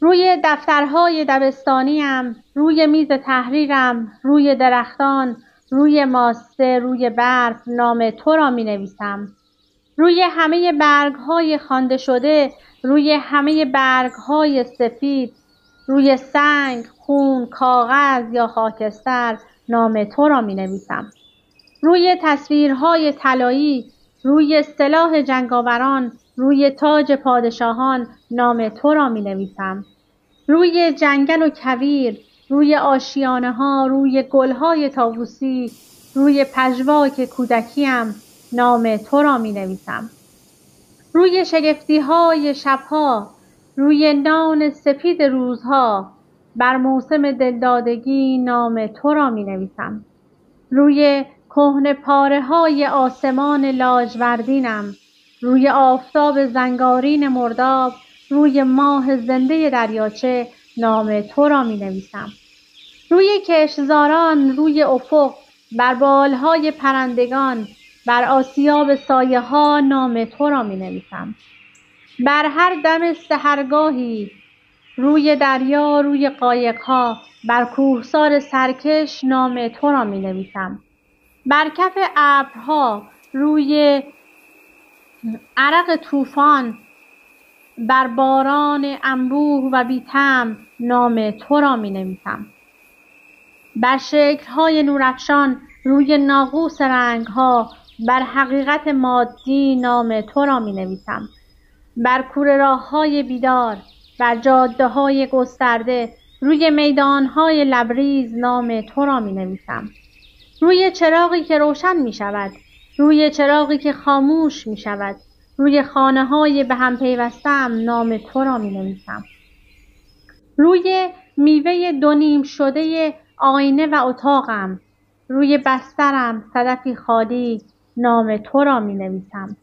روی دفترهای دبستانیم، روی میز تحریرم، روی درختان، روی ماسه، روی برف نام تو را می نویسم. روی همه برگهای خوانده شده، روی همه برگهای سفید، روی سنگ، خون، کاغذ یا خاکستر نام تو را می نویسم. روی تصویرهای طلایی، روی سلاح جنگاوران، روی تاج پادشاهان نام تو را می نویسم. روی جنگل و کویر، روی آشیانه‌ها، روی گلهای طاووسی، روی پژواک کودکیم نام تو را می نویسم. روی شگفتی‌های شبها، روی نان سپید روزها، بر موسم دلدادگی نام تو را می نویسم. روی کهنه پاره‌های آسمان لاجوردینم، روی آفتاب زنگارین مرداب، روی ماه زنده دریاچه نام تو را می نویسم. روی کشتزاران، روی افق، بر بالهای پرندگان، بر آسیاب سایه ها نام تو را می نویسم. بر هر دم سحرگاهی، روی دریا، روی قایقها، بر کوهسار سرکش نام تو را می نویسم. بر کف ابرها، روی عرق طوفان، بر باران انبوه و بی‌طعم نام تو را می نویسم. بر شکل‌های نورافشان، روی ناقوس رنگ‌ها، بر حقیقت مادی نام تو را می نویسم. بر کوره راه‌های بیدار، بر جاده‌های گسترده، روی میدان‌های لبریز نام تو را می نویسم. روی چراغی که روشن می شود، روی چراغی که خاموش می شود، روی خانه‌های به هم پیوسته‌ام نام تو را می نویسم. روی میوه دونیم شده آینه و اتاقم، روی بسترم صدفی خالی نام تو را می نویسم.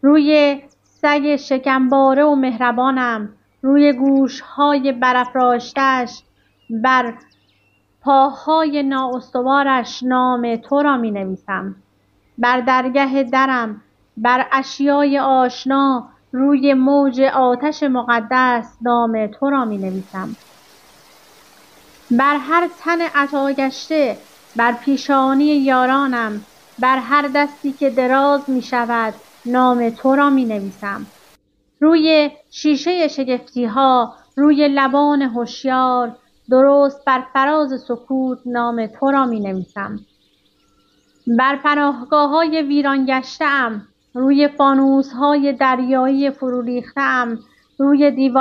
روی سگ شکمباره و مهربانم، روی گوش‌های برافراشته‌اش، بر پاهای نااستوارش نام تو را می نویسم. بر درگه درم، بر اشیای آشنا، روی موج آتش مقدس نام تو را می نویسم. بر هر تن عطاگشته، بر پیشانی یارانم، بر هر دستی که دراز می شود نام تو را می نویسم. روی شیشه شگفتی‌ها، روی لبان هوشیار، درست بر فراز سکوت نام تو را می نویسم. بر پناهگاه‌های ویران گشته‌ام، روی فانوس‌های دریایی فرو ریخته‌ام، روی دیوار